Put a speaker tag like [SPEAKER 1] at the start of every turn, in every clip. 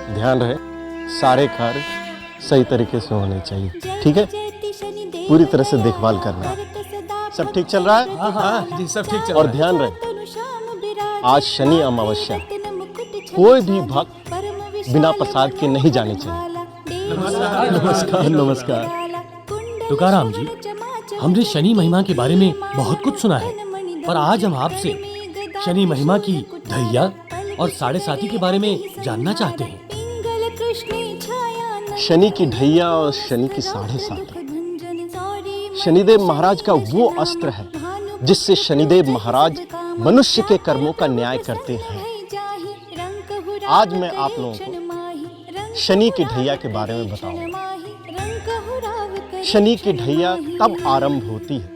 [SPEAKER 1] ध्यान रहे सारे कार्य सही तरीके से होने चाहिए, ठीक है? पूरी तरह से देखभाल करना। सब ठीक चल रहा है?
[SPEAKER 2] हाँ जी, सब ठीक चल रहा है।
[SPEAKER 1] और ध्यान रहे आज शनि अमावस्या, कोई भी भक्त बिना प्रसाद के नहीं जाने चाहिए। नमस्कार नमस्कार।
[SPEAKER 3] तुकाराम जी, हमने शनि महिमा के बारे में बहुत कुछ सुना है, पर आज हम आपसे शनि महिमा की धैर्य और साढ़े साती के बारे में जानना चाहते हैं।
[SPEAKER 1] शनि की ढैया और शनि की साढ़े साती शनिदेव महाराज का वो अस्त्र है जिससे शनिदेव महाराज मनुष्य के कर्मों का न्याय करते हैं। आज मैं आप लोगों को शनि की ढैया के बारे में बताऊंगा। शनि की ढैया तब आरंभ होती है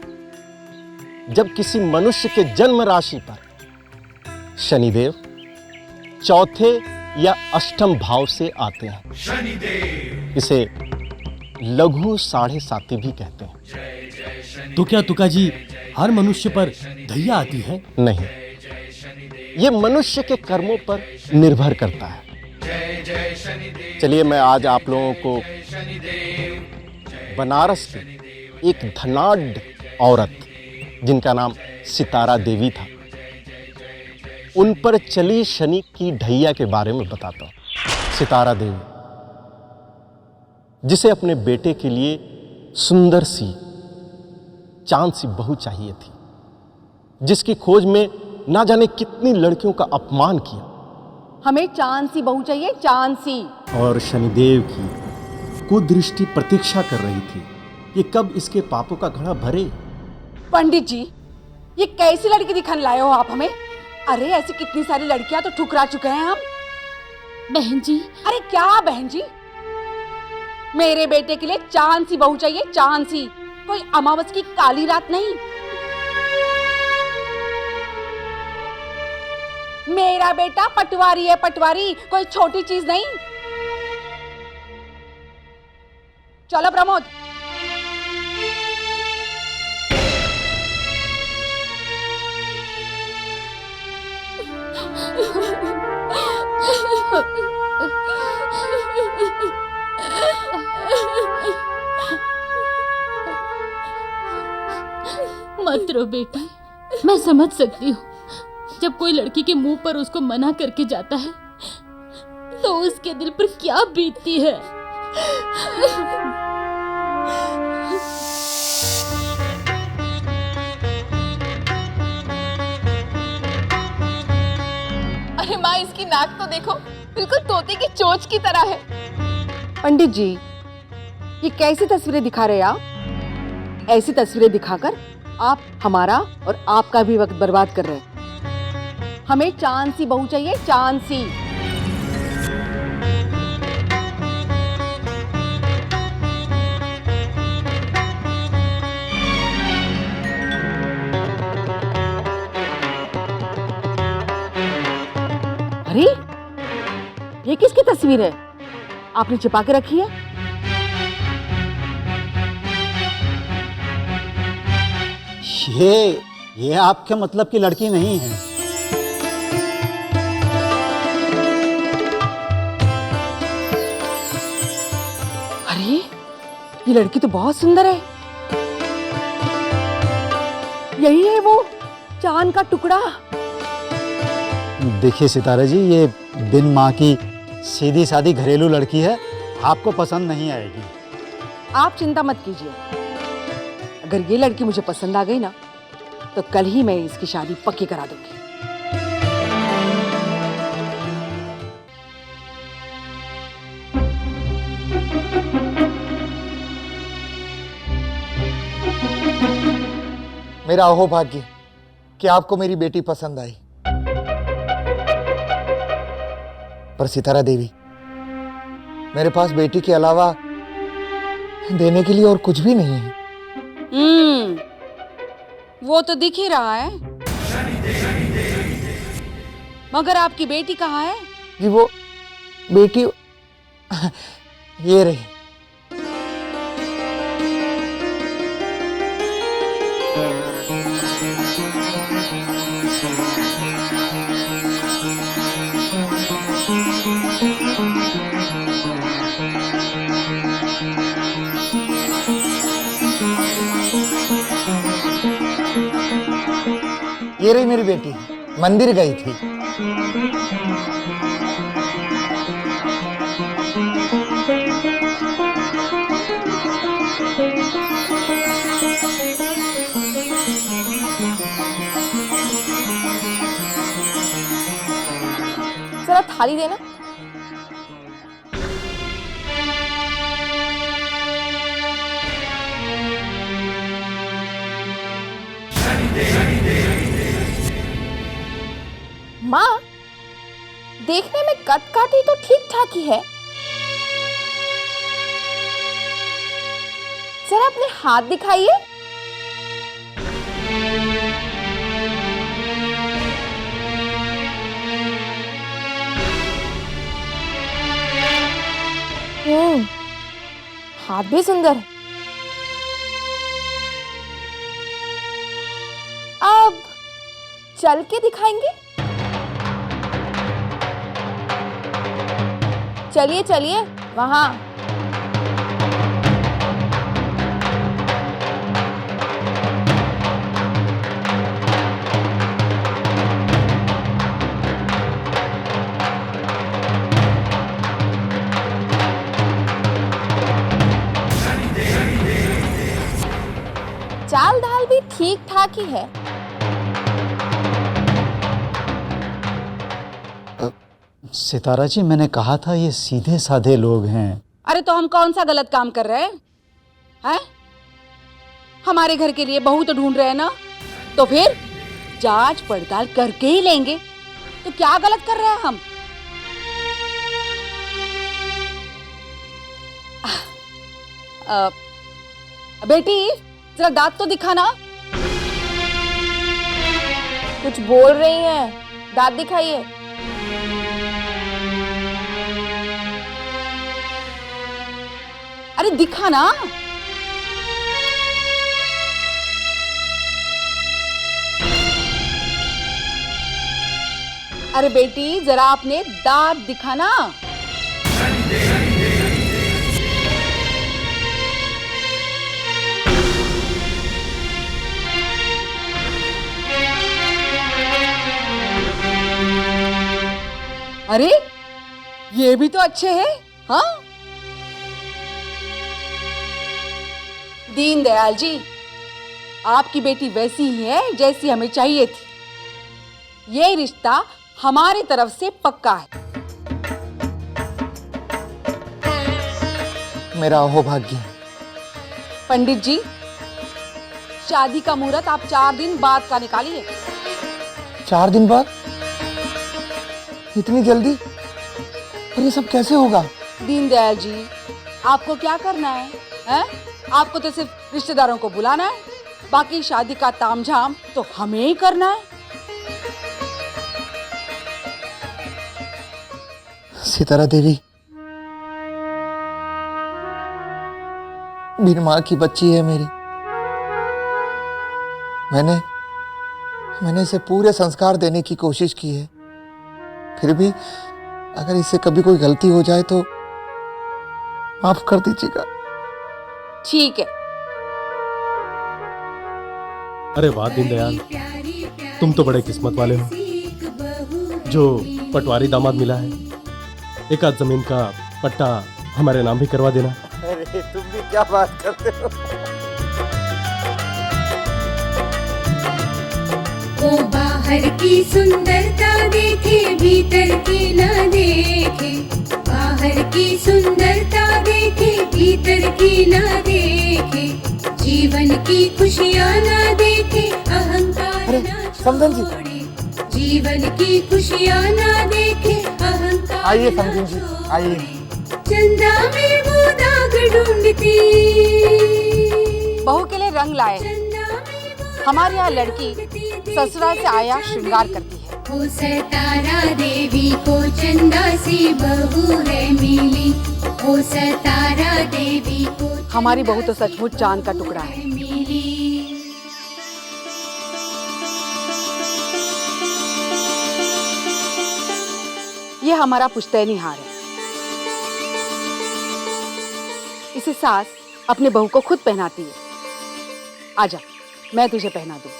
[SPEAKER 1] जब किसी मनुष्य के जन्म राशि पर शनिदेव चौथे या अष्टम भाव से आते हैं। इसे लघु साढ़े साती भी कहते हैं।
[SPEAKER 3] तो क्या तुका जी हर मनुष्य पर धैर्य आती है?
[SPEAKER 1] नहीं, ये मनुष्य के कर्मों पर निर्भर करता है। चलिए मैं आज आप लोगों को बनारस की एक धनाढ्य औरत जिनका नाम सितारा देवी था, उन पर चली शनि की ढैया के बारे में बताता हूं। सितारा देवी, जिसे अपने बेटे के लिए सुंदर सी चांद सी बहू चाहिए थी, जिसकी खोज में ना जाने कितनी लड़कियों का अपमान किया।
[SPEAKER 4] हमें चांद सी बहू चाहिए, चांद सी।
[SPEAKER 1] और शनिदेव की कुदृष्टि प्रतीक्षा कर रही थी कि कब इसके पापों का घड़ा भरे।
[SPEAKER 4] पंडित जी, ये कैसी लड़की दिखाने लाए हो आप हमें? अरे ऐसी कितनी सारी लड़कियां तो ठुकरा चुके हैं हम।
[SPEAKER 5] बहन जी।
[SPEAKER 4] अरे क्या बहन जी? मेरे बेटे के लिए चांद सी बहू चाहिए, चांद सी, कोई अमावस की काली रात नहीं। मेरा बेटा पटवारी है, पटवारी, कोई छोटी चीज नहीं। चलो प्रमोद।
[SPEAKER 5] मत रो बेटी, मैं समझ सकती हूँ। जब कोई लड़की के मुंह पर उसको मना करके जाता है तो उसके दिल पर क्या बीतती है।
[SPEAKER 6] अरे माँ, इसकी नाक तो देखो, बिल्कुल तोते की चोंच की तरह है।
[SPEAKER 4] पंडित जी, ये कैसी तस्वीरें दिखा रहे आप? ऐसी तस्वीरें दिखाकर आप हमारा और आपका भी वक्त बर्बाद कर रहे हैं। हमें चांद सी बहू चाहिए, चांद सी। अरे ये किसकी तस्वीर है? आपने छिपा के रखी है?
[SPEAKER 2] ये आपके मतलब की लड़की नहीं है।
[SPEAKER 4] अरे ये लड़की तो बहुत सुंदर है। यही है वो चांद का टुकड़ा।
[SPEAKER 2] देखिए सितारा जी, ये बिन माँ की सीधी सादी घरेलू लड़की है, आपको पसंद नहीं आएगी।
[SPEAKER 4] आप चिंता मत कीजिए, अगर ये लड़की मुझे पसंद आ गई ना तो कल ही मैं इसकी शादी पक्की करा दूंगी।
[SPEAKER 7] मेरा अहोभाग्य कि आपको मेरी बेटी पसंद आई, पर सितारा देवी, मेरे पास बेटी के अलावा देने के लिए और कुछ भी नहीं है।
[SPEAKER 4] वो तो दिख ही रहा है, मगर आपकी बेटी कहाँ है?
[SPEAKER 7] जी वो बेटी ये रही। ये रही मेरी बेटी, मंदिर गई थी।
[SPEAKER 6] जरा थाली देना। माँ, देखने में कद काठी तो ठीक ठाक ही है। जरा अपने हाथ दिखाइए। हाथ भी सुंदर है। अब चल के दिखाएंगे। चलिए चलिए वहां। चाल ढाल भी ठीक ठाक ही है।
[SPEAKER 2] सितारा जी, मैंने कहा था ये सीधे साधे लोग हैं।
[SPEAKER 4] अरे तो हम कौन सा गलत काम कर रहे हैं? हैं? हमारे घर के लिए बहू तो ढूंढ रहे हैं ना, तो फिर जांच पड़ताल करके ही लेंगे। तो क्या गलत कर रहे हैं हम? बेटी, जरा दांत तो दिखाना।
[SPEAKER 6] कुछ बोल रही हैं, दांत दिखाइए।
[SPEAKER 4] अरे दिखा ना। अरे बेटी, जरा अपने दांत दिखाना। अरे ये भी तो अच्छे हैं। हाँ, दीनदयाल जी, आपकी बेटी वैसी ही है जैसी हमें चाहिए थी। ये रिश्ता हमारी तरफ से पक्का है।
[SPEAKER 7] मेरा अहोभाग्य है।
[SPEAKER 4] पंडित जी, शादी का मुहूर्त आप 4 दिन बाद का निकालिए।
[SPEAKER 7] 4 दिन बाद? इतनी जल्दी? पर ये सब कैसे होगा?
[SPEAKER 4] दीनदयाल जी, आपको क्या करना है, हैं? आपको तो सिर्फ रिश्तेदारों को बुलाना है, बाकी शादी का तामझाम तो हमें ही करना है।
[SPEAKER 7] सितारा देवी बिन मां की बच्ची है मेरी। मैंने इसे पूरे संस्कार देने की कोशिश की है। फिर भी अगर इससे कभी कोई गलती हो जाए तो माफ कर दीजिएगा।
[SPEAKER 4] ठीक है।
[SPEAKER 3] अरे वाह दीनदयाल, तुम तो बड़े किस्मत वाले हो जो पटवारी दामाद मिला है। एक आध जमीन का पट्टा हमारे नाम भी करवा देना।
[SPEAKER 7] अरे तुम भी क्या बात करते हो?
[SPEAKER 8] वो बाहर की सुंदरता देखे, भीतर की न देखे। बाहर की सुंदरता देखे, भीतर की न देखे। जीवन की खुशियाँ न देखे, अहंकार न छोड़े। जीवन की खुशियाँ न देखे, अहंकार
[SPEAKER 7] आइए समझन जी, आइए।
[SPEAKER 8] चंदा में वो दाग ढूंढती।
[SPEAKER 4] बहू के लिए रंग लाए। हमारे यहाँ लड़की ससुराल से आया श्रृंगार करती है।
[SPEAKER 8] वो सितारा देवी को चंदा सी बहू है मिली। वो सितारा देवी को
[SPEAKER 4] हमारी बहू तो सचमुच चांद का टुकड़ा है।
[SPEAKER 8] मिली।
[SPEAKER 4] ये हमारा पुश्तैनी हार है। इसे सास अपने बहू को खुद पहनाती है। आजा, मैं तुझे पहना दूं।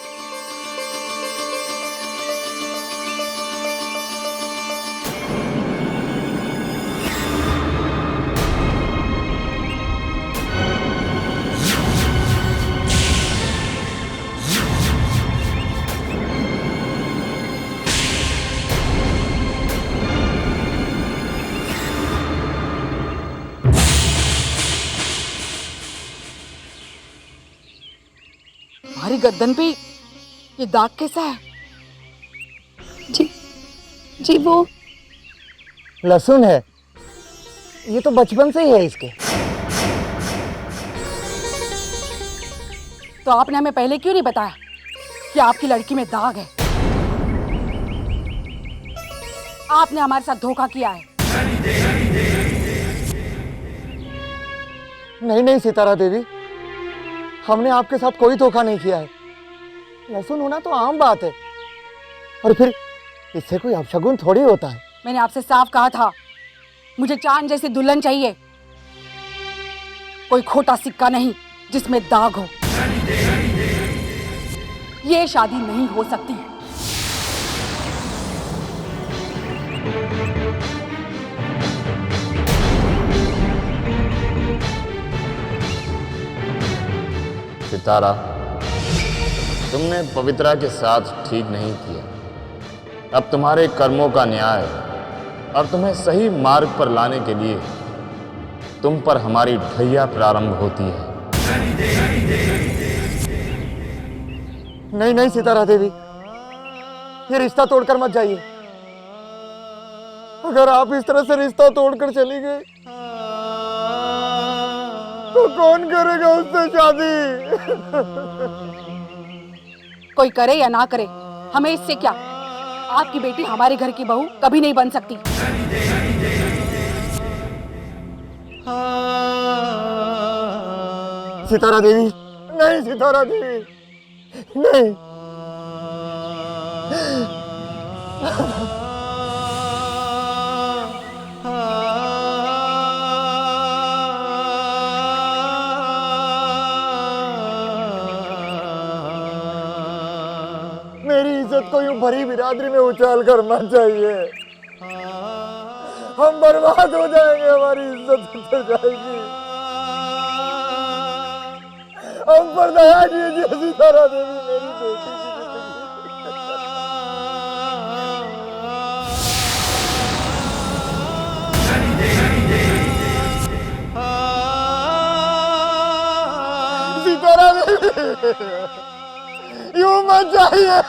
[SPEAKER 4] तुम्हारी गर्दन पे ये दाग कैसा है?
[SPEAKER 6] जी वो
[SPEAKER 7] लहसुन है, ये तो बचपन से ही है इसके।
[SPEAKER 4] तो आपने हमें पहले क्यों नहीं बताया कि आपकी लड़की में दाग है? आपने हमारे साथ धोखा किया है।
[SPEAKER 7] नहीं सितारा देवी, हमने आपके साथ कोई धोखा नहीं किया है। लहसुन होना तो आम बात है, और फिर इससे कोई अपशगुन थोड़ी होता है।
[SPEAKER 4] मैंने आपसे साफ कहा था, मुझे चांद जैसी दुल्हन चाहिए, कोई खोटा सिक्का नहीं जिसमें दाग हो। ये शादी नहीं हो सकती।
[SPEAKER 9] सितारा, तुमने पवित्रा के साथ ठीक नहीं किया। अब तुम्हारे कर्मों का न्याय और तुम्हें सही मार्ग पर लाने के लिए तुम पर हमारी ढैया प्रारंभ होती है।
[SPEAKER 7] नहीं सितारा देवी, ये रिश्ता तोड़कर मत जाइए। अगर आप इस तरह से रिश्ता तोड़कर चली गई तो कौन करेगा उससे शादी?
[SPEAKER 4] कोई करे या ना करे, हमें इससे क्या? आपकी बेटी हमारे घर की बहू कभी नहीं बन सकती।
[SPEAKER 7] सितारा देवी, नहीं सितारा देवी, नहीं। मेरी इज्जत को यूं भरी बिरादरी में उछाल कर मत चाहिए। हम बर्बाद हो जाएंगे, हमारी इज्जत उतर जाएगी। हम पर दया कीजिए सितारा देवी, मेरी बेटी की सितारा देवी, यूं मत जाइए।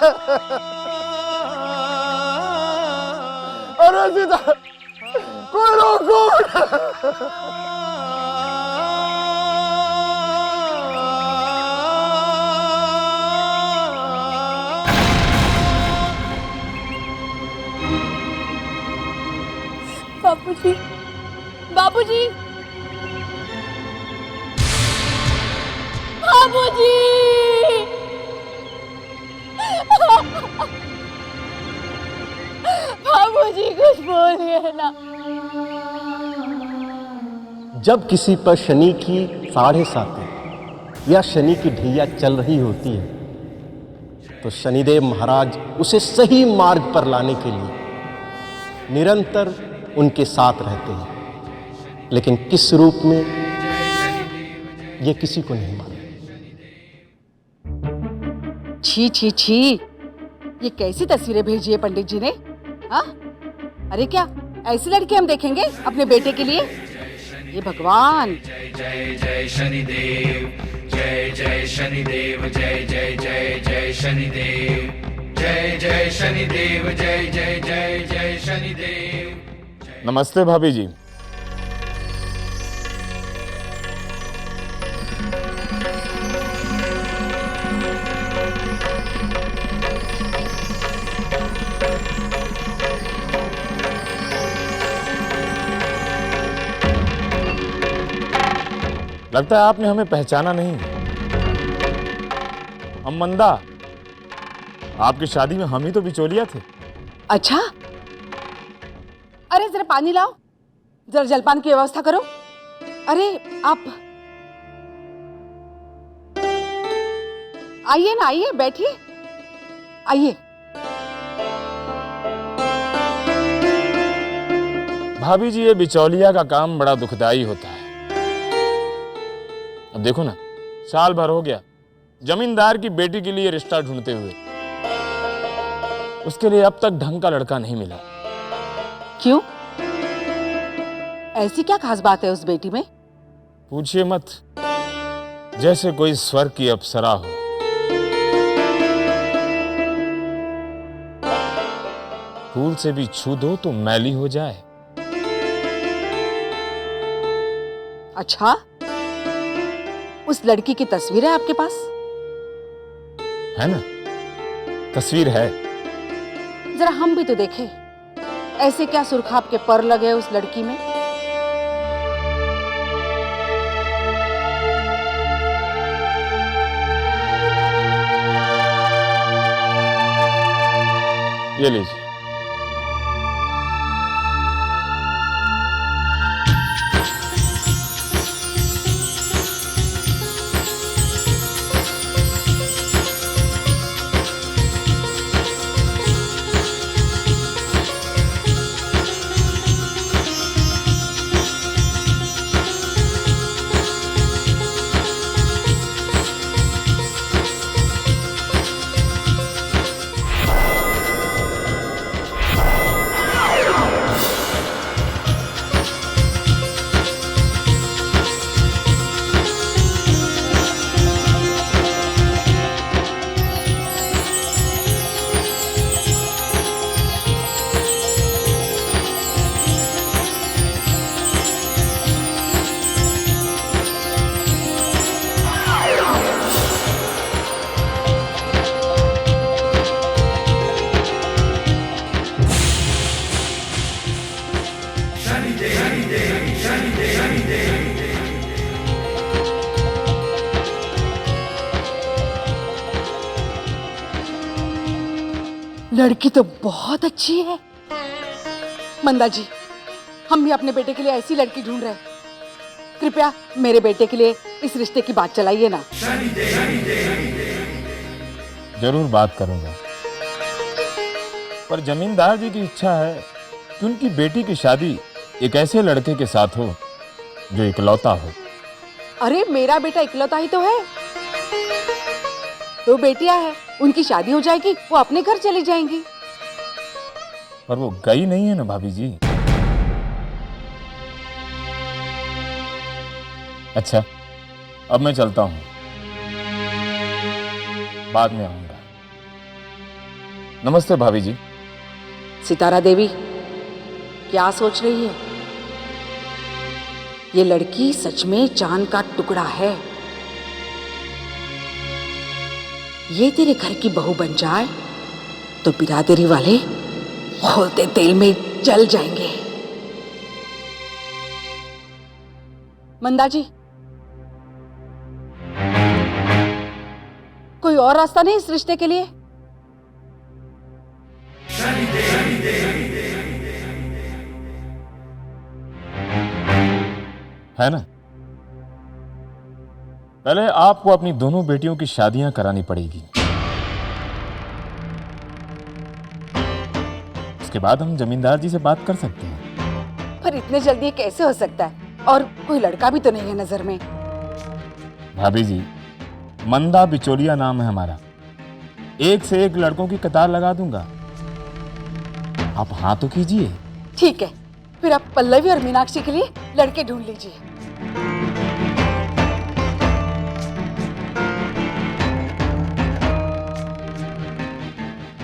[SPEAKER 7] अरे सितारा, कोई रोको।
[SPEAKER 6] बापूजी, बापूजी, बापूजी, बापूजी कुछ बोलिए ना।
[SPEAKER 1] जब किसी पर शनि की 7.5 या शनि की ढैया चल रही होती है तो शनिदेव महाराज उसे सही मार्ग पर लाने के लिए निरंतर उनके साथ रहते हैं, लेकिन किस रूप में ये किसी को नहीं मालूम।
[SPEAKER 4] छी छी छी, ये कैसी तस्वीरें भेजी है पंडित जी ने? हाँ, अरे क्या ऐसी लड़की हम देखेंगे अपने बेटे के लिए? ये भगवान।
[SPEAKER 10] जय जय शनिदेव, जय जय शनिदेव, जय जय जय जय शनिदेव, जय जय शनिदेव, जय जय जय जय शनिदेव।
[SPEAKER 9] नमस्ते भाभी जी। लगता है आपने हमें पहचाना नहीं। हम मंदा, आपकी शादी में हम ही तो बिचौलिया थे।
[SPEAKER 4] अच्छा, अरे जरा पानी लाओ, जरा जलपान की व्यवस्था करो। अरे आप आइए ना, आइए, बैठिए, आइए।
[SPEAKER 9] भाभी जी, ये बिचौलिया का काम बड़ा दुखदाई होता है। अब देखो ना, साल भर हो गया जमींदार की बेटी के लिए रिश्ता ढूंढते हुए, उसके लिए अब तक ढंग का लड़का नहीं मिला।
[SPEAKER 4] क्यों? ऐसी क्या खास बात है उस बेटी में?
[SPEAKER 9] पूछिए मत, जैसे कोई स्वर्ग की अप्सरा हो। फूल से भी छू दो तो मैली हो जाए।
[SPEAKER 4] अच्छा, उस लड़की की तस्वीर है आपके पास?
[SPEAKER 9] है ना, तस्वीर है।
[SPEAKER 4] जरा हम भी तो देखें, ऐसे क्या सुरखाब के पर लगे उस लड़की में?
[SPEAKER 9] ये लीजिए।
[SPEAKER 4] लड़की तो बहुत अच्छी है। मंदा जी, हम भी अपने बेटे के लिए ऐसी लड़की ढूंढ रहे हैं। कृपया मेरे बेटे के लिए इस रिश्ते की बात चलाइए ना।
[SPEAKER 9] जरूर बात करूंगा, पर जमींदार जी की इच्छा है कि उनकी बेटी की शादी एक ऐसे लड़के के साथ हो जो इकलौता हो।
[SPEAKER 4] अरे मेरा बेटा इकलौता ही तो है। दो बेटियां हैं, उनकी शादी हो जाएगी, वो अपने घर चली जाएंगी।
[SPEAKER 9] पर वो गई नहीं है ना भाभी जी। अच्छा, अब मैं चलता हूं, बाद में आऊंगा। नमस्ते भाभी जी।
[SPEAKER 4] सितारा देवी क्या सोच रही है? ये लड़की सच में चांद का टुकड़ा है। ये तेरे घर की बहू बन जाए तो बिरादरी वाले खोलते तेल में जल जाएंगे। मंदा जी, कोई और रास्ता नहीं इस रिश्ते के लिए?
[SPEAKER 9] है ना, पहले आपको अपनी दोनों बेटियों की शादियां करानी पड़ेगी, उसके बाद हम जमींदार जी से बात कर सकते हैं।
[SPEAKER 4] पर इतने जल्दी कैसे हो सकता है? और कोई लड़का भी तो नहीं है नजर में।
[SPEAKER 9] भाभी जी, मंदा बिचौलिया नाम है हमारा, एक से एक लड़कों की कतार लगा दूंगा। आप हाँ तो कीजिए।
[SPEAKER 4] ठीक है, फिर आप पल्लवी और मीनाक्षी के लिए लड़के ढूंढ लीजिए।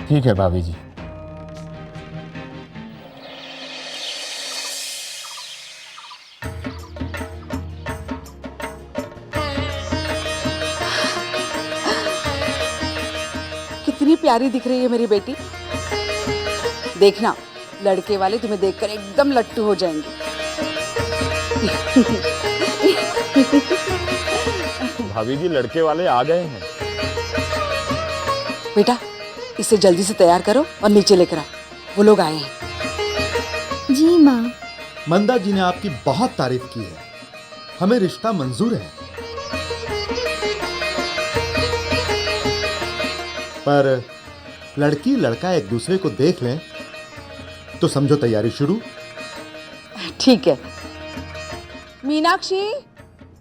[SPEAKER 9] ठीक है भाभी जी।
[SPEAKER 4] कितनी प्यारी दिख रही है मेरी बेटी। देखना, लड़के वाले तुम्हें देखकर एकदम लट्टू हो जाएंगे।
[SPEAKER 9] भाभी जी, लड़के वाले आ गए हैं।
[SPEAKER 4] बेटा, इसे जल्दी से तैयार करो और नीचे लेकर आओ, वो लोग आए हैं।
[SPEAKER 5] जी माँ।
[SPEAKER 11] मंदा जी ने आपकी बहुत तारीफ की है, हमें रिश्ता मंजूर है। पर लड़की लड़का एक दूसरे को देख लें तो समझो तैयारी शुरू।
[SPEAKER 4] ठीक है। मीनाक्षी,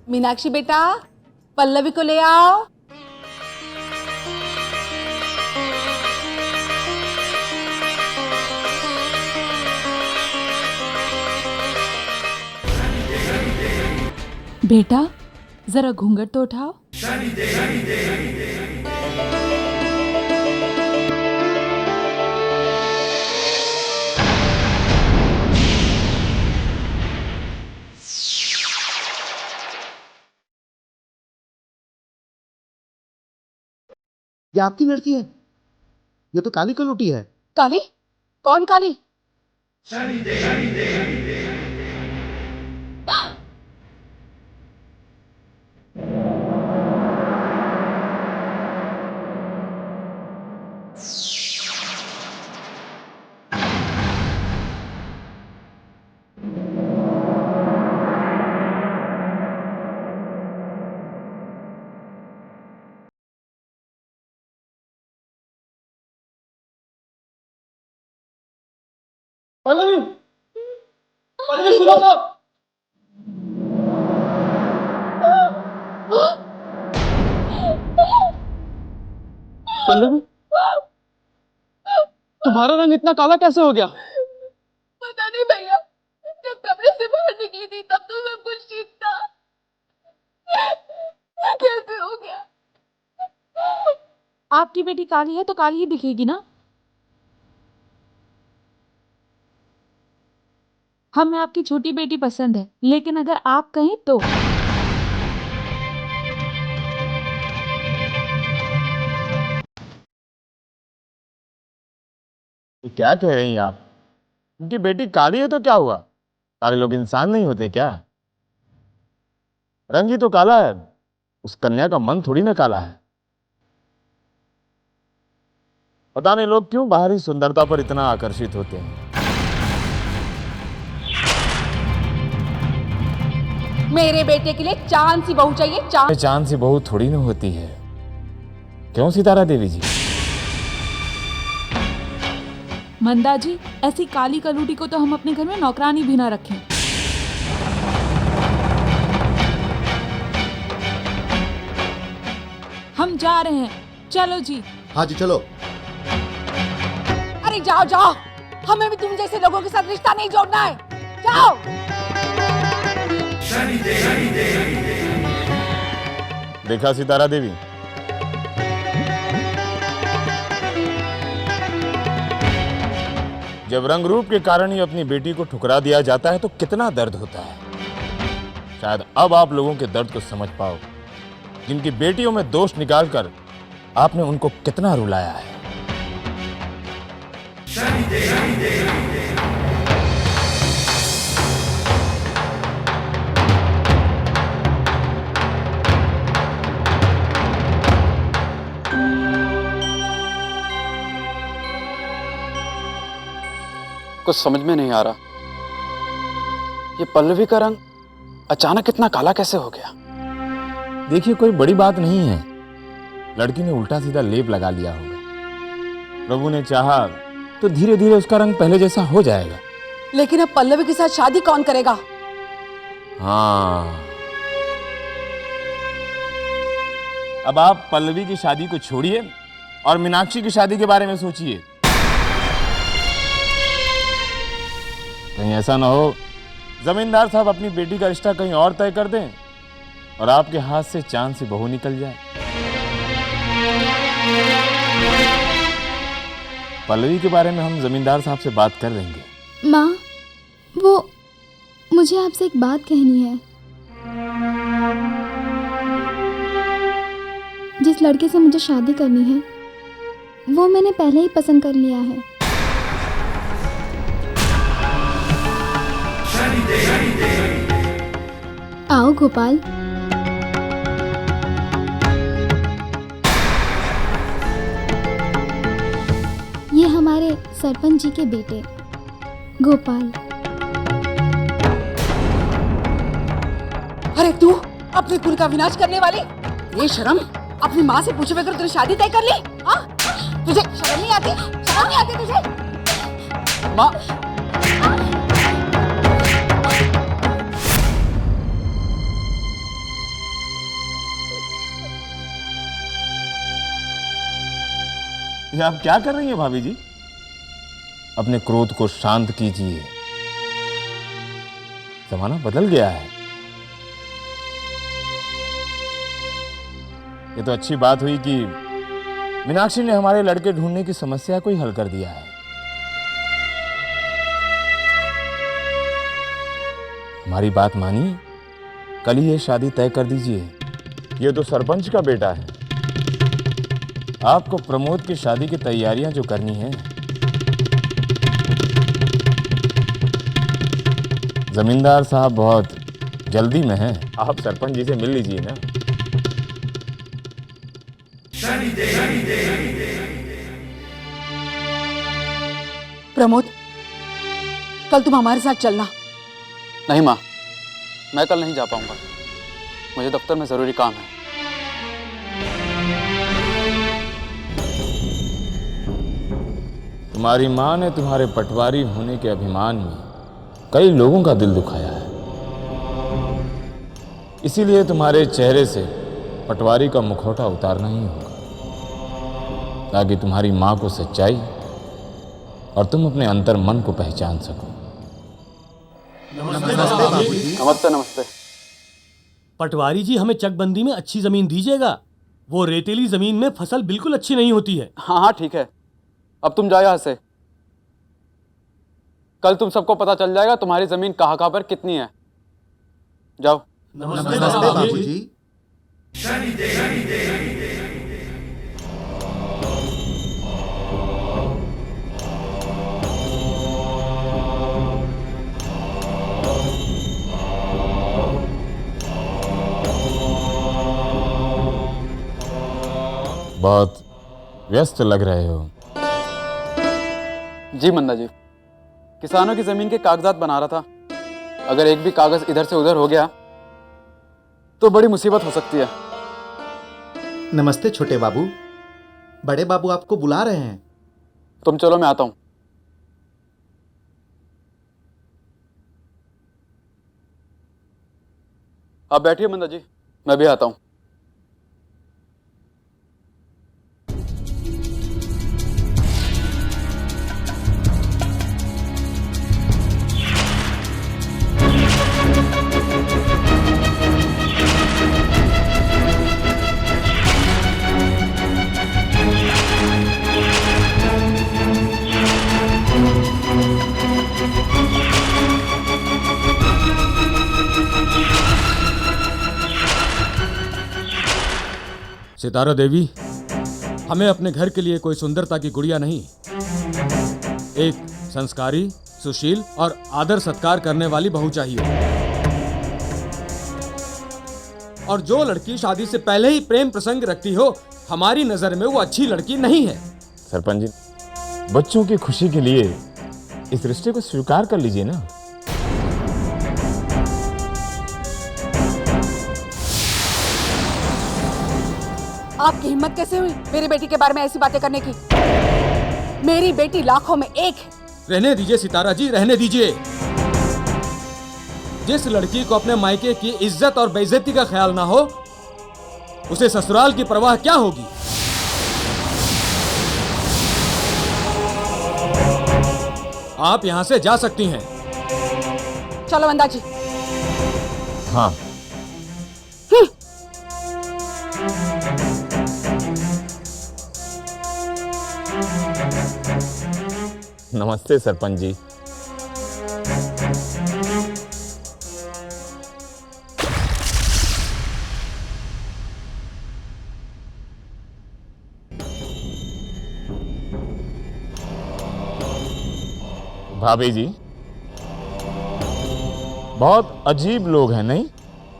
[SPEAKER 4] मीनाक्षी बेटा, पल्लवी को ले आओ।
[SPEAKER 5] बेटा, जरा घूंघट तो उठाओ।
[SPEAKER 11] ये आपकी लड़की है? ये तो काली कलूटी है।
[SPEAKER 4] काली? कौन काली?
[SPEAKER 7] पल्लवी, तुम्हारा रंग इतना काला कैसे हो गया?
[SPEAKER 6] पता नहीं भैया, जब कमरे से बाहर निकली थी तब तो सब कुछ ठीक था। कैसे हो गया?
[SPEAKER 5] आपकी बेटी काली है तो काली ही दिखेगी ना। हमें आपकी छोटी बेटी पसंद है, लेकिन अगर आप कहें तो।
[SPEAKER 9] ये क्या कह रही हैं आप? उनकी बेटी काली है तो क्या हुआ? सारे लोग इंसान नहीं होते क्या? रंग ही तो काला है, उस कन्या का मन थोड़ी ना काला है। पता नहीं लोग क्यों बाहरी सुंदरता पर इतना आकर्षित होते हैं।
[SPEAKER 4] मेरे बेटे के लिए चांद सी बहू चाहिए, चांद।
[SPEAKER 9] चांद सी बहू थोड़ी ना होती है। क्यों सितारा देवी जी?
[SPEAKER 5] मंदा जी, ऐसी काली कलूटी को तो हम अपने घर में नौकरानी भी ना रखें। हम जा रहे हैं, चलो जी।
[SPEAKER 11] हाँ जी चलो।
[SPEAKER 4] अरे जाओ जाओ, हमें भी तुम जैसे लोगों के साथ रिश्ता नहीं जोड़ना है। जाओ।
[SPEAKER 9] देखा सितारा देवी, जब रंग रूप के कारण ही अपनी बेटी को ठुकरा दिया जाता है तो कितना दर्द होता है। शायद अब आप लोगों के दर्द को समझ पाओ, जिनकी बेटियों में दोष निकालकर आपने उनको कितना रुलाया है।
[SPEAKER 12] कुछ समझ में नहीं आ रहा, ये पल्लवी का रंग अचानक इतना काला कैसे हो गया?
[SPEAKER 9] देखिए, कोई बड़ी बात नहीं है। लड़की ने उल्टा सीधा लेप लगा लिया होगा। प्रभु ने चाहा तो धीरे धीरे उसका रंग पहले जैसा हो जाएगा।
[SPEAKER 4] लेकिन अब पल्लवी के साथ शादी कौन करेगा?
[SPEAKER 9] हाँ, अब आप पल्लवी की शादी को छोड़िए और मीनाक्षी की शादी के बारे में सोचिए। कहीं ऐसा ना हो जमींदार साहब अपनी बेटी का रिश्ता कहीं और तय कर दें और आपके हाथ से चांद सी बहू निकल जाए। पल्लवी के बारे में हम जमींदार साहब से बात कर लेंगे।
[SPEAKER 13] माँ, वो मुझे आपसे एक बात कहनी है। जिस लड़के से मुझे शादी करनी है वो मैंने पहले ही पसंद कर लिया है। आओ गोपाल। ये हमारे सरपंच जी के बेटे गोपाल।
[SPEAKER 4] अरे तू अपने कुल का विनाश करने वाली, ये शर्म अपनी माँ से पूछे बगैर तूने शादी तय कर ली? हाँ, तुझे शर्म नहीं आती? शर्म नहीं आती तुझे?
[SPEAKER 12] माँ,
[SPEAKER 9] ये आप क्या कर रही हैं भाभी जी? अपने क्रोध को शांत कीजिए, जमाना बदल गया है। ये तो अच्छी बात हुई कि मीनाक्षी ने हमारे लड़के ढूंढने की समस्या को ही हल कर दिया है। हमारी बात मानिए, कल ही ये शादी तय कर दीजिए। ये तो सरपंच का बेटा है, आपको प्रमोद की शादी की तैयारियां जो करनी है, जमींदार साहब बहुत जल्दी में हैं। आप सरपंच जी से मिल लीजिए ना।
[SPEAKER 4] प्रमोद, कल तुम हमारे साथ चलना।
[SPEAKER 12] नहीं माँ, मैं कल नहीं जा पाऊंगा। मुझे दफ्तर में जरूरी काम है।
[SPEAKER 9] तुम्हारी माँ ने तुम्हारे पटवारी होने के अभिमान में कई लोगों का दिल दुखाया है, इसीलिए तुम्हारे चेहरे से पटवारी का मुखौटा उतारना ही होगा, ताकि तुम्हारी माँ को सच्चाई और तुम अपने अंतर मन को पहचान सको।
[SPEAKER 12] नमस्ते नमस्ते।
[SPEAKER 3] पटवारी जी, हमें चकबंदी में अच्छी जमीन दीजिएगा। वो रेतीली जमीन में फसल बिल्कुल अच्छी नहीं होती है।
[SPEAKER 12] हाँ हाँ ठीक है, अब तुम जाओ यहाँ से। कल तुम सबको पता चल जाएगा तुम्हारी जमीन कहाँ कहाँ पर कितनी है। जाओ।
[SPEAKER 11] नमस्ते बाबूजी।
[SPEAKER 9] बहुत व्यस्त लग रहे हो।
[SPEAKER 12] जी मंदा जी, किसानों की जमीन के कागजात बना रहा था। अगर एक भी कागज इधर से उधर हो गया तो बड़ी मुसीबत हो सकती है।
[SPEAKER 11] नमस्ते छोटे बाबू। बड़े बाबू आपको बुला रहे हैं।
[SPEAKER 12] तुम चलो, मैं आता हूं। आप बैठिए मंदा जी, मैं भी आता हूं।
[SPEAKER 14] सितारा देवी, हमें अपने घर के लिए कोई सुंदरता की गुड़िया नहीं, एक संस्कारी, सुशील और आदर सत्कार करने वाली बहू चाहिए। और जो लड़की शादी से पहले ही प्रेम प्रसंग रखती हो, हमारी नजर में वो अच्छी लड़की नहीं है।
[SPEAKER 9] सरपंच जी, बच्चों की खुशी के लिए इस रिश्ते को स्वीकार कर लीजिए ना।
[SPEAKER 4] आपकी हिम्मत कैसे हुई मेरी बेटी के बारे में ऐसी बातें करने की? मेरी बेटी लाखों में एक है।
[SPEAKER 14] रहने दीजिए सितारा जी, रहने दीजिए। जिस लड़की को अपने मायके की इज्जत और बेइज्जती का ख्याल ना हो, उसे ससुराल की परवाह क्या होगी? आप यहां से जा सकती हैं।
[SPEAKER 4] चलो मंदा जी।
[SPEAKER 9] हाँ। नमस्ते सरपंच जी। भाभी जी, बहुत अजीब लोग हैं नहीं?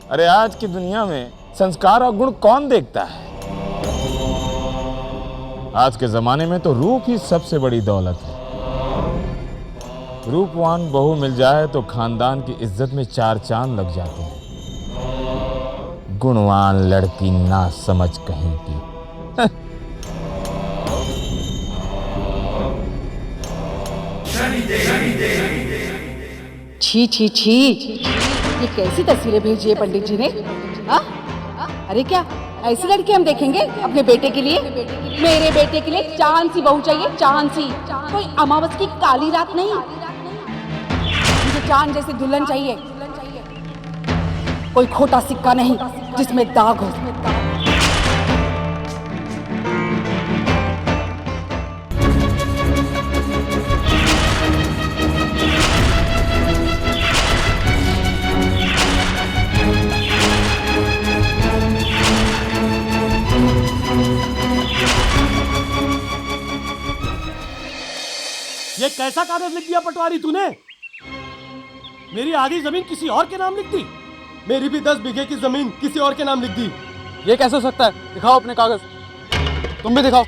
[SPEAKER 9] अरे आज की दुनिया में संस्कार और गुण कौन देखता है? आज के जमाने में तो रूप ही सबसे बड़ी दौलत है। रूपवान बहू मिल जाए तो खानदान की इज्जत में 4 चांद लग जाते हैं। गुणवान लड़की ना समझ कहीं की।
[SPEAKER 4] छी छी छी, ये कैसी तस्वीरें भेजी है पंडित जी ने? अरे क्या ऐसी लड़की हम देखेंगे अपने बेटे के लिए? मेरे बेटे के लिए चांद सी बहू चाहिए, चांद सी। कोई अमावस की काली रात नहीं, मुझे चांद जैसी दुल्हन चाहिए। कोई खोटा सिक्का नहीं जिसमें दाग हो।
[SPEAKER 3] ये कैसा कागज लिख दिया पटवारी तूने? मेरी आधी जमीन किसी और के नाम लिख दी।
[SPEAKER 1] मेरी भी 10 बीघे की जमीन किसी और के नाम लिख दी।
[SPEAKER 12] ये कैसे हो सकता है? दिखाओ अपने कागज। तुम भी दिखाओ।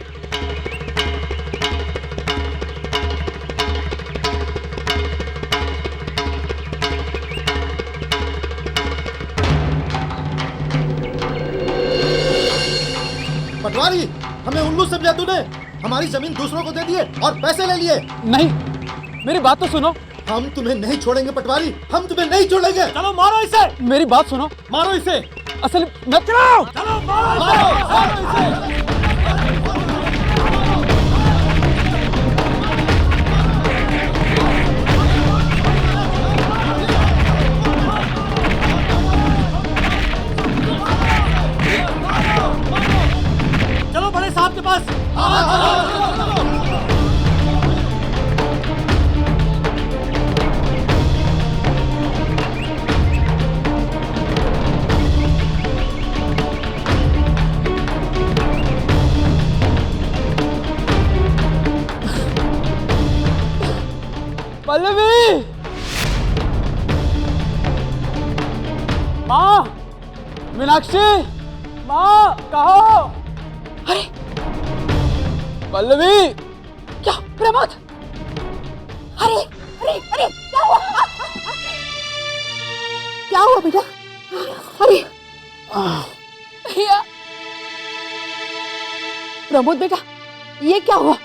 [SPEAKER 1] पटवारी, हमें उल्लू समझा तूने। हमारी जमीन दूसरों को दे दिए और पैसे ले लिए।
[SPEAKER 12] नहीं, मेरी बात तो सुनो।
[SPEAKER 1] हम तुम्हें नहीं छोड़ेंगे पटवारी, हम तुम्हें नहीं छोड़ेंगे।
[SPEAKER 3] चलो मारो इसे।
[SPEAKER 12] मेरी बात सुनो।
[SPEAKER 3] मारो इसे।
[SPEAKER 12] असल मैं चलो
[SPEAKER 3] चलो मारो इसे। चलो बड़े साहब के पास।
[SPEAKER 12] पल्लवी, माँ, मीनाक्षी, माँ, कहो।
[SPEAKER 4] अरे
[SPEAKER 12] पल्लवी,
[SPEAKER 4] क्या प्रमोद? अरे अरे अरे क्या हुआ? क्या हुआ बेटा? अरे भैया, प्रमोद बेटा, ये क्या हुआ?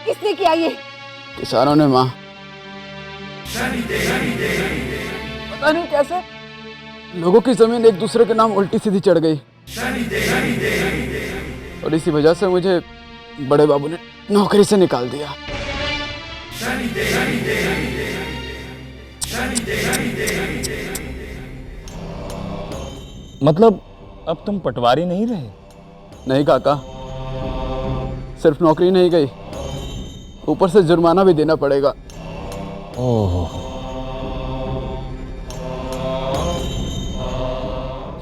[SPEAKER 4] किसने किया ये?
[SPEAKER 12] किसानों ने माँ। पता नहीं कैसे लोगों की जमीन एक दूसरे के नाम उल्टी सीधी चढ़ गई और इसी वजह से मुझे बड़े बाबू ने नौकरी से निकाल दिया।
[SPEAKER 9] मतलब अब तुम पटवारी नहीं रहे?
[SPEAKER 12] नहीं काका, सिर्फ नौकरी नहीं गई, ऊपर से जुर्माना भी देना पड़ेगा।
[SPEAKER 9] ओह,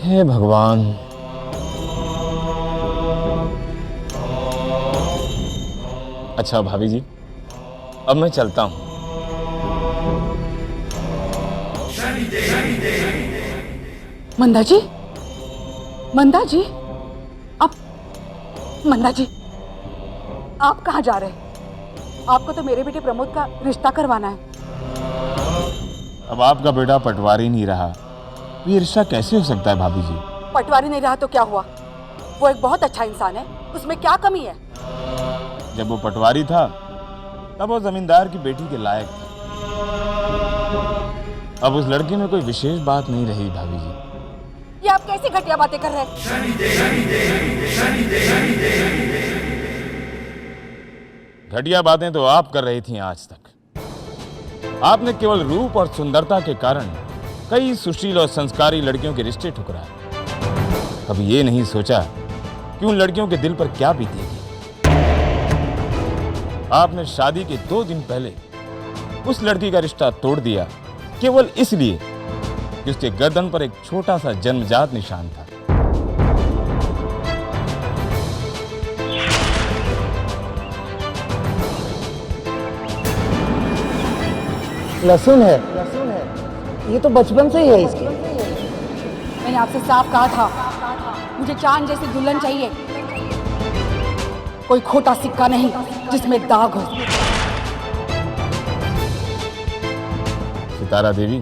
[SPEAKER 9] हे भगवान। अच्छा भाभी जी, अब मैं चलता हूं।
[SPEAKER 4] मंदा जी, मंदा जी, आप मंदा जी, आप कहाँ जा रहे हैं? आपको तो मेरे बेटे प्रमोद का रिश्ता करवाना है।
[SPEAKER 9] अब आपका बेटा पटवारी नहीं रहा, तो ये रिश्ता कैसे हो सकता है भाभी जी?
[SPEAKER 4] पटवारी नहीं रहा तो क्या हुआ? वो एक बहुत अच्छा इंसान है, उसमें क्या कमी है?
[SPEAKER 9] जब वो पटवारी था तब वो जमींदार की बेटी के लायक था। अब उस लड़के में कोई विशेष बात नहीं रही भाभी जी।
[SPEAKER 4] ये आप कैसी घटिया बातें कर रहे हैं?
[SPEAKER 9] घटिया बातें तो आप कर रही थी आज तक। आपने केवल रूप और सुंदरता के कारण कई सुशील और संस्कारी लड़कियों के रिश्ते ठुकराए। कभी ये नहीं सोचा कि उन लड़कियों के दिल पर क्या बीतेगी। आपने शादी के 2 दिन पहले उस लड़की का रिश्ता तोड़ दिया केवल इसलिए कि उसके गर्दन पर एक छोटा सा जन्मजात निशान था।
[SPEAKER 7] लहसुन है, ये तो बचपन से ही है इसकी।
[SPEAKER 4] मैंने आपसे साफ कहा था, मुझे चांद जैसी दुल्हन चाहिए, कोई खोटा सिक्का नहीं जिसमें दाग हो।
[SPEAKER 9] सितारा देवी,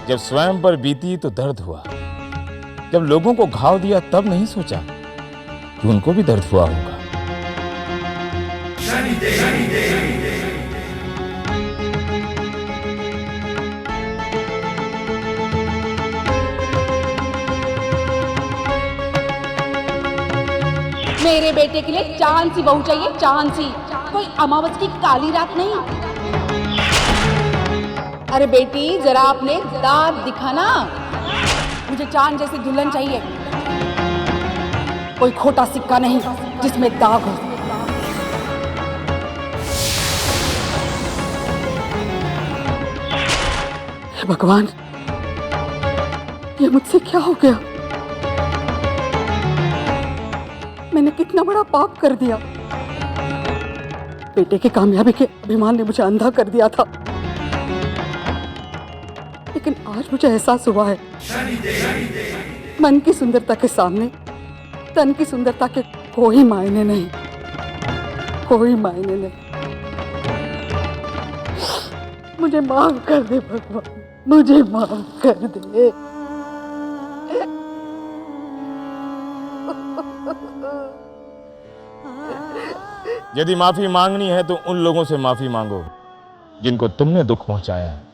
[SPEAKER 9] जब स्वयं पर बीती तो दर्द हुआ, जब लोगों को घाव दिया तब नहीं सोचा कि उनको भी दर्द हुआ होगा।
[SPEAKER 4] मेरे बेटे के लिए चांद सी बहू चाहिए, चांद सी, कोई अमावस की काली रात नहीं। अरे बेटी, जरा अपने दांत दिखाना। मुझे चांद जैसी दुल्हन चाहिए, कोई खोटा सिक्का नहीं जिसमें दाग हो। हे भगवान, ये मुझसे क्या हो गया? मैंने कितना बड़ा पाप कर दिया। बेटे की कामयाबी के अभिमान ने मुझे अंधा कर दिया था, लेकिन आज मुझे एहसास हुआ है मन की सुंदरता के सामने तन की सुंदरता के कोई मायने नहीं, कोई मायने नहीं। मुझे माफ कर दे भगवान, मुझे माफ कर दे।
[SPEAKER 9] यदि माफी मांगनी है तो उन लोगों से माफी मांगो जिनको तुमने दुख पहुंचाया है।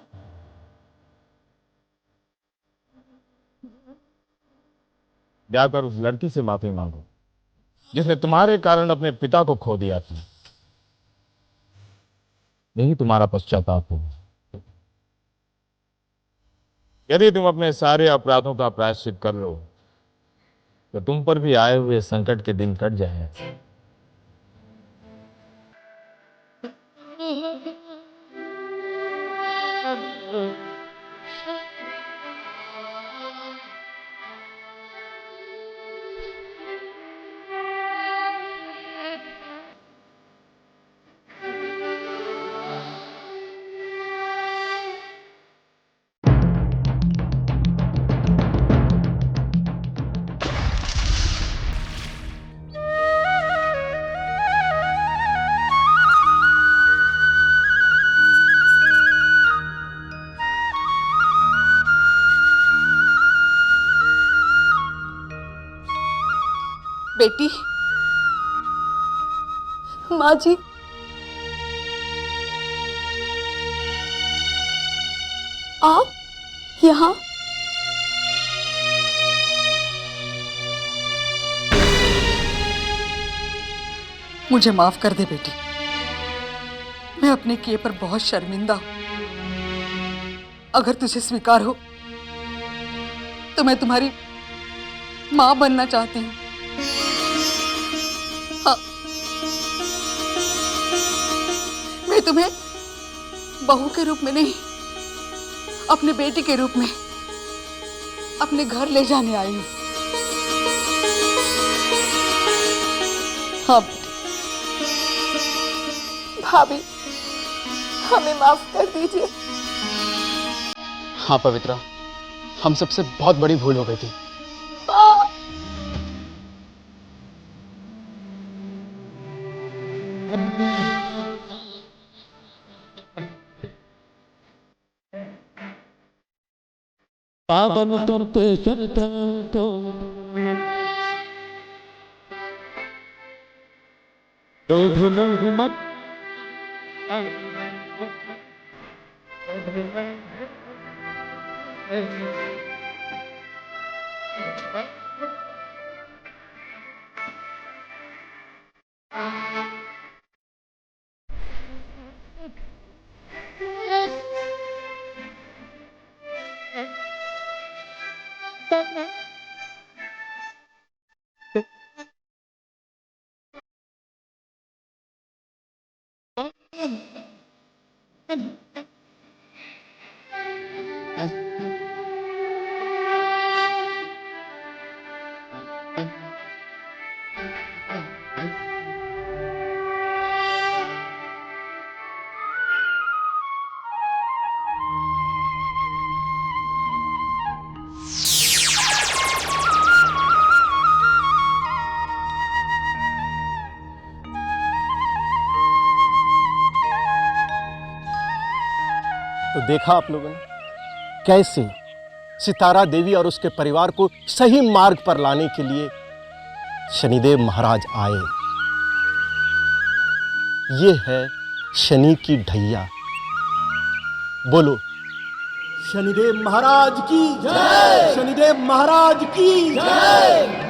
[SPEAKER 9] जाकर उस लड़की से माफी मांगो जिसने तुम्हारे कारण अपने पिता को खो दिया था। यही तुम्हारा पश्चाताप होगा। यदि तुम अपने सारे अपराधों का प्रायश्चित कर लो तो तुम पर भी आए हुए संकट के दिन कट जाए।
[SPEAKER 4] बेटी, माँ जी, आप यहाँ? मुझे माफ कर दे बेटी, मैं अपने किए पर बहुत शर्मिंदा हूं। अगर तुझे स्वीकार हो तो मैं तुम्हारी माँ बनना चाहती हूँ। हाँ, मैं तुम्हें बहू के रूप में नहीं, अपने बेटी के रूप में अपने घर ले जाने आई हूँ। हाँ
[SPEAKER 6] भाभी, हमें माफ कर दीजिए।
[SPEAKER 12] हाँ पवित्रा, हम सबसे बहुत बड़ी भूल हो गई थी।
[SPEAKER 3] पावन तुरते चलते तो धुन मत
[SPEAKER 1] तो देखा आप लोगों ने कैसे सितारा देवी और उसके परिवार को सही मार्ग पर लाने के लिए शनिदेव महाराज आए। ये है शनि की ढैया। बोलो शनिदेव महाराज की जय, शनिदेव महाराज की जय।